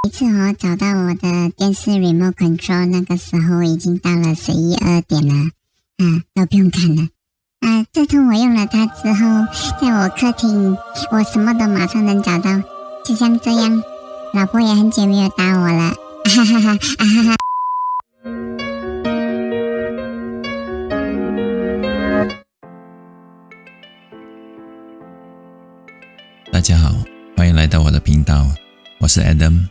一次找到我的电视 remote control， 那个时候已经到了11、2点了，都不用看了。自从我用了它之后，在我客厅，我什么都马上能找到，就像这样，老婆也很久没有打我了，哈哈哈哈哈。大家好，欢迎来到我的频道，我是 Adam。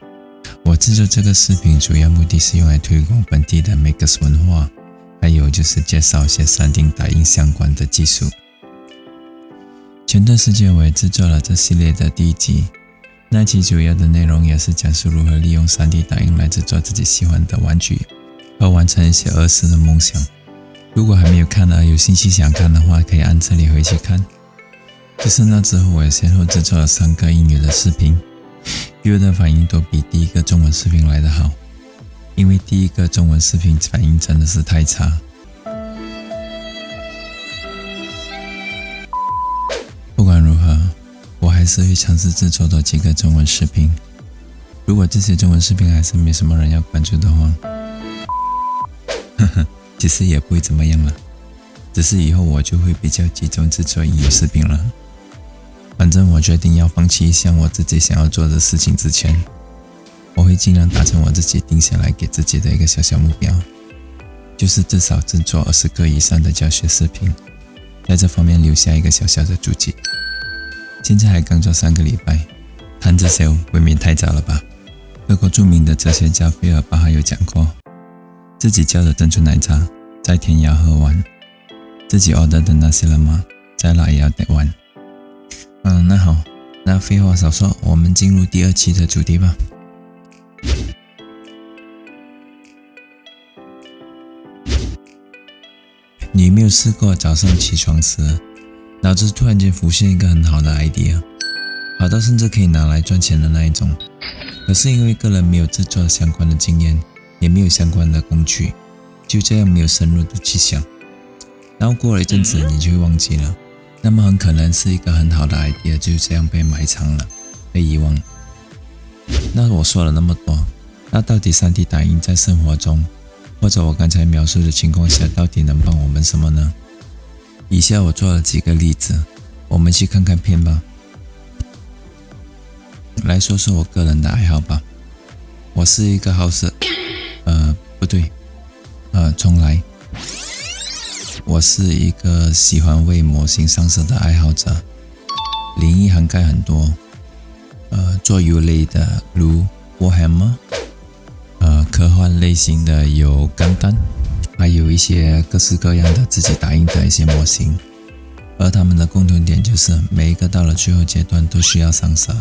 我制作这个视频主要目的是用来推广本地的 Makers 文化，还有就是介绍一些3D 打印相关的技术。前段时间我也制作了这系列的第1集，那期主要的内容也是讲述如何利用 3D 打印来制作自己喜欢的玩具，和完成一些儿时的梦想。如果还没有看而有兴趣想看的话，可以按这里回去看。就是那之后我也先后制作了3个英语的视频，view 的反应都比第一个中文视频来得好，因为第一个中文视频反应真的是太差。不管如何，我还是会尝试制作多几个中文视频。如果这些中文视频还是没什么人要关注的话，其实也不会怎么样了，只是以后我就会比较集中制作英语视频了。反正我决定要放弃一项我自己想要做的事情之前，我会尽量达成我自己定下来给自己的一个小小目标，就是至少制作20个以上的教学视频，在这方面留下一个小小的足迹。现在还刚做3个礼拜，谈这些未免太早了吧？德国著名的哲学家费尔巴哈有讲过，自己叫的珍珠奶茶在天涯喝完，自己 order 的那些了吗？在哪也要得完。那好，那废话少说，我们进入第2期的主题吧。你有没有试过早上起床时，脑子突然间浮现一个很好的 idea， 好到甚至可以拿来赚钱的那一种，可是因为个人没有制作相关的经验，也没有相关的工具，就这样没有深入的去想，然后过了一阵子你就会忘记了，那么很可能是一个很好的 idea 就这样被埋藏了，被遗忘了。那我说了那么多，那到底 3D 打印在生活中，或者我刚才描述的情况下，到底能帮我们什么呢？以下我做了几个例子，我们去看看片吧。来说说我个人的爱好吧。我是一个好色，不对，重来。我是一个喜欢为模型上色的爱好者，领域涵盖很多，桌游类的如 Warhammer， 科幻类型的有钢弹，还有一些各式各样的自己打印的一些模型，而他们的共同点就是每一个到了最后阶段都需要上色，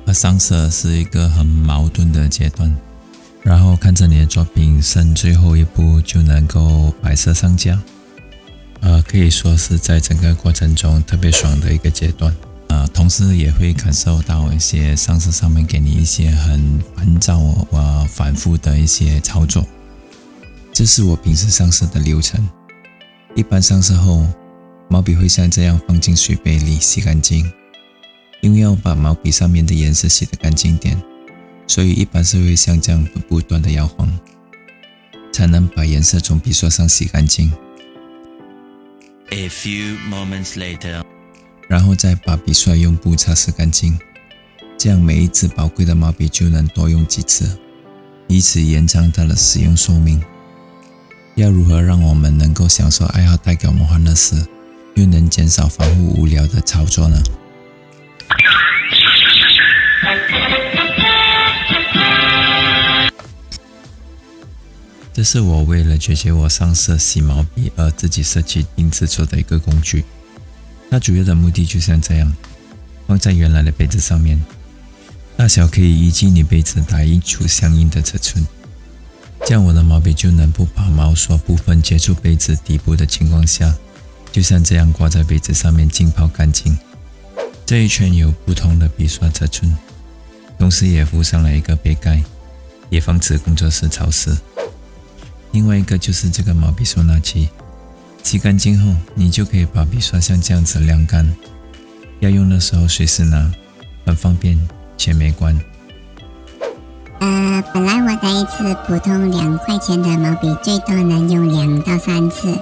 而上色是一个很矛盾的阶段，然后看着你的作品剩最后一步就能够摆设上架。可以说是在整个过程中特别爽的一个阶段，同时也会感受到一些上色上面给你一些很烦躁反复的一些操作。这是我平时上色的流程。一般上色后，毛笔会像这样放进水杯里洗干净，因为要把毛笔上面的颜色洗得干净点，所以一般是会像这样不断的摇晃，才能把颜色从笔刷上洗干净。A few moments later， 然后再把笔刷用布擦拭干净，这样每一支宝贵的毛笔就能多用几次，以此延长它的使用寿命。要如何让我们能够享受爱好带给我们欢乐时，又能减少反复无聊的操作呢？这是我为了解决我上色洗毛笔而自己设计并制作的一个工具。它主要的目的就像这样，放在原来的杯子上面，大小可以依据你杯子打印出相应的尺寸，这样我的毛笔就能不把毛刷部分接触杯子底部的情况下，就像这样挂在杯子上面浸泡干净。这一圈有不同的笔刷尺寸，同时也附上了一个杯盖，也防止工作室潮湿。另外一个就是这个毛笔收纳器，洗干净后你就可以把笔刷像这样子晾干，要用的时候随时拿，很方便且美观。本来我的一次普通2块钱的毛笔最多能用2到3次，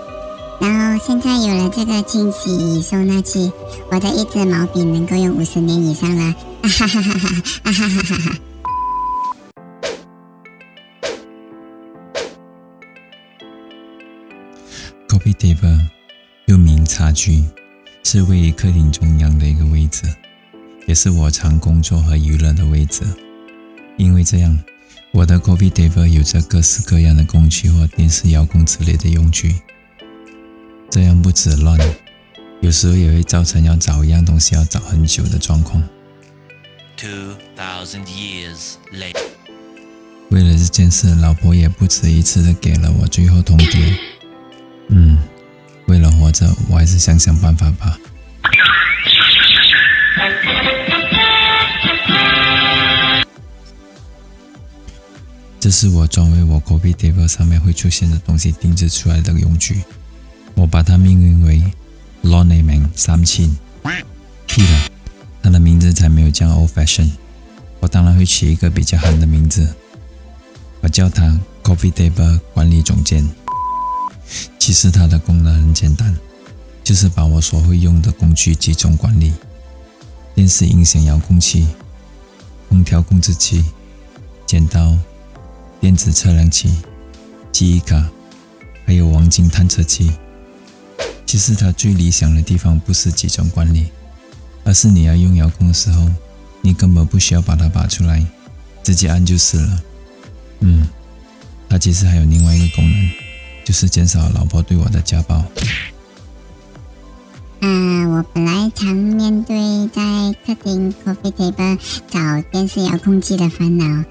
然后现在有了这个清洗收纳器，我的一支毛笔能够用50年以上了，哈哈哈哈哈哈哈哈。Coffee table 又名茶具，是位于客厅中央的一个位置，也是我常工作和娱乐的位置。因为这样，我的 Coffee table 有着各式各样的工具或电视遥控之类的用具。这样不止乱，有时候也会造成要找一样东西要找很久的状况。2000 years later. 为了这件事，老婆也不止一次的给了我最后通牒。为了活着，我还是想想办法吧。这是我专为我 Coffee table 上面会出现的东西定制出来的用具，我把它命名为 Lonelyman 3000。屁了，它的名字才没有这样 old fashion， 我当然会取一个比较憨的名字，我叫它 Coffee table 管理总监。其实它的功能很简单，就是把我所会用的工具集中管理，电视音响遥控器、空调控制器、剪刀、电子测量器、记忆卡，还有网景探测器。其实它最理想的地方不是集中管理，而是你要用遥控的时候，你根本不需要把它拔出来，直接按就是了。它其实还有另外一个功能，就是减少老婆对我的家暴。我本来常面对在客厅 Coffee table 找电视遥控器的烦恼，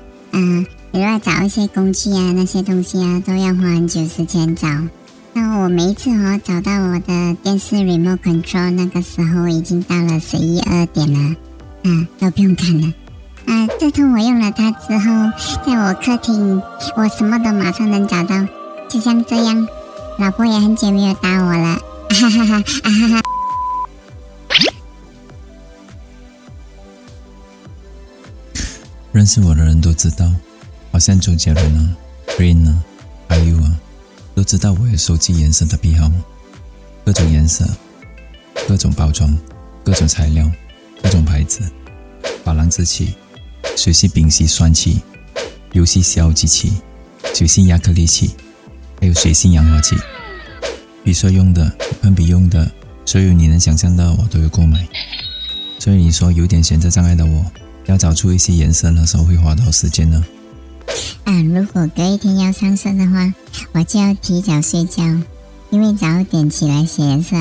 比如找一些工具啊，那些东西啊，都要花很久时间找。那我每一次找到我的电视 remote control， 那个时候已经到了11、2点了，都不用看了。自从我用了它之后，在我客厅，我什么都马上能找到，就像这样。老婆也很久没有打我了，哈哈哈哈哈。认识我的人都知道，好像周杰伦啊、Rain 啊、IU 啊，都知道我有收集颜色的癖好，各种颜色、各种包装、各种材料、各种牌子，珐琅质器、水性丙烯酸器、游戏消极器、水性亚克力器，还有水性氧化器。笔刷用的、喷笔用的，所有你能想象到我都有购买。所以你说有点选择障碍的我，要找出一些颜色，那时候会花多少时间呢？如果隔一天要上色的话，我就要提早睡觉，因为早点起来写颜色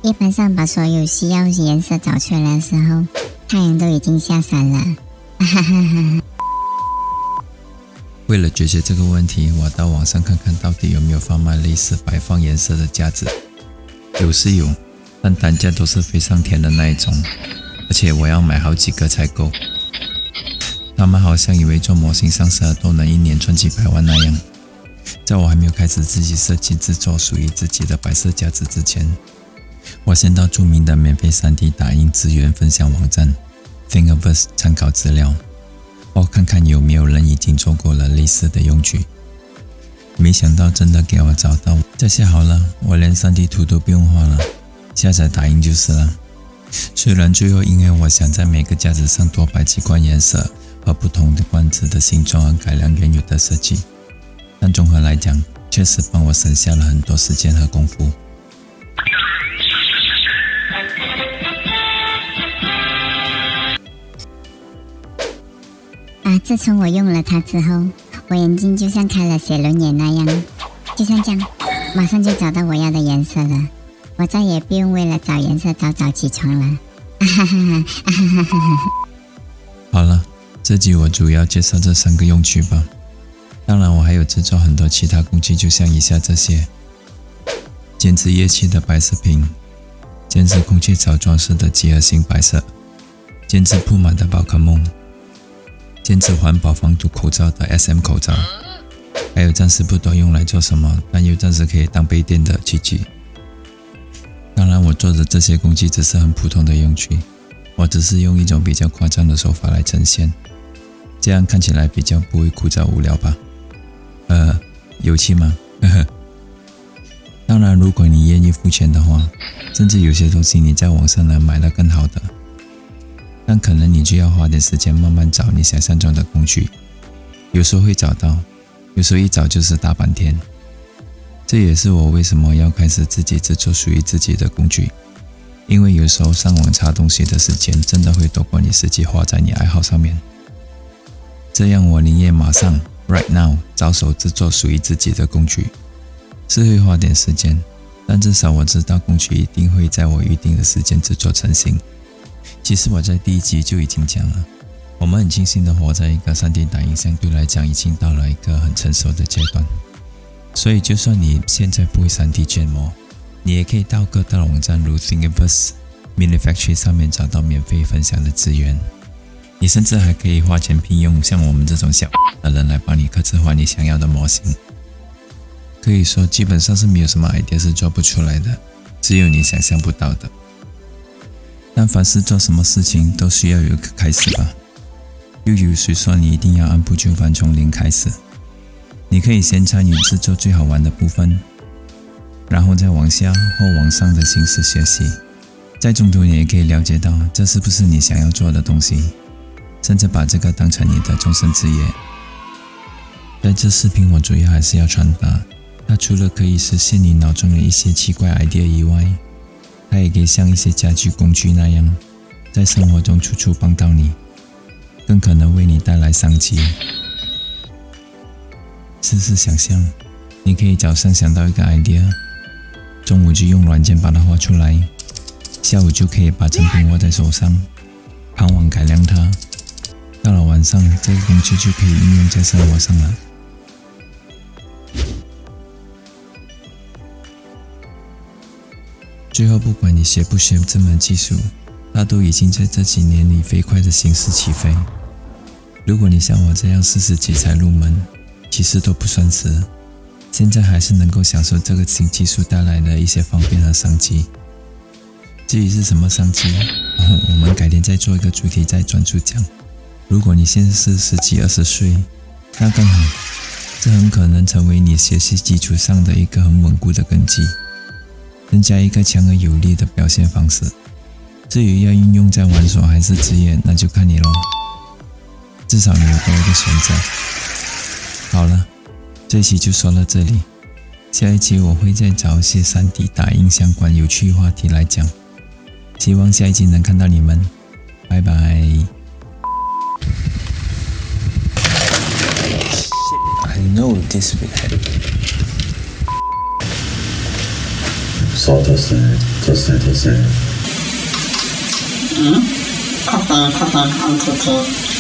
一般上把所有需要颜色找出来的时候，太阳都已经下山了。为了解决这个问题，我到网上看看到底有没有贩卖类似摆放颜色的架子。有是有，但单价都是非常甜的那一种，而且我要买好几个才够。他们好像以为做模型上色都能一年赚几百万那样。在我还没有开始自己设计制作属于自己的白色架子之前，我先到著名的免费 3D 打印资源分享网站 Thingiverse 参考资料，我看看有没有人已经做过了类似的用具。没想到真的给我找到，这下好了，我连 3D 图都不用画了，下载打印就是了。虽然最后因为我想在每个架子上多摆几罐颜色和不同的罐子的形状而改良原有的设计，但综合来讲，确实帮我省下了很多时间和功夫。自从我用了它之后，我眼睛就像开了写轮眼那样，就像这样，马上就找到我要的颜色了。我再也不用为了找颜色早起床了。好了，这集我主要介绍这3个用具吧。当然我还有制作很多其他工具，就像以下这些：监制乐器的白色瓶，监制空气槽装饰的几何形白色，监制铺满的宝可梦，监制环保防毒口罩的 SM 口罩，还有暂时不懂用来做什么，但又暂时可以当杯垫的器具。当然我做的这些工具只是很普通的用具，我只是用一种比较夸张的手法来呈现。这样看起来比较不会枯燥无聊吧？有趣吗？当然，如果你愿意付钱的话，甚至有些东西你在网上能买到更好的，但可能你就要花点时间慢慢找你想象中的工具。有时候会找到，有时候一找就是大半天。这也是我为什么要开始自己制作属于自己的工具，因为有时候上网查东西的时间真的会多过你实际花在你爱好上面。这样我宁愿马上 right now 着手制作属于自己的工具，是会花点时间，但至少我知道工具一定会在我预定的时间制作成型。其实我在第一集就已经讲了，我们很庆幸的活在一个 3D 打印相对来讲已经到了一个很成熟的阶段，所以就算你现在不会 3D 建模，你也可以到各大网站如 Thingiverse、Minifactory 上面找到免费分享的资源。你甚至还可以花钱聘用像我们这种小的人来帮你客制化你想要的模型。可以说基本上是没有什么 idea 是做不出来的，只有你想象不到的。但凡是做什么事情都需要有一个开始吧。又有谁说你一定要按部就班从零开始？你可以先参与制作最好玩的部分，然后再往下或往上的形式学习。在中途你也可以了解到这是不是你想要做的东西，甚至把这个当成你的终身职业。在这视频我主要还是要传达，它除了可以实现你脑中的一些奇怪 idea 以外，它也可以像一些家居工具那样，在生活中处处帮到你，更可能为你带来商机。试试想象，你可以早上想到一个 idea， 中午就用软件把它画出来，下午就可以把成品握在手上，傍晚改良它，到了晚上这个工具就可以应用在生活上了。最后不管你学不学这门技术，它都已经在这几年里飞快的形势起飞。如果你像我这样40几才入门，其实都不算迟，现在还是能够享受这个新技术带来的一些方便和商机。至于是什么商机，我们改天再做一个主题再专注讲。如果你现在是10几20岁，那更好，这很可能成为你学习基础上的一个很稳固的根基，增加一个强而有力的表现方式。至于要应用在玩耍还是职业，那就看你咯，至少你有多一个选择。好了，这一期就说到这里，下一期我会再找一些 3D 打印相关有趣话题来讲，希望下一集能看到你们，拜拜。I know this will happen. 说的是特别好听听。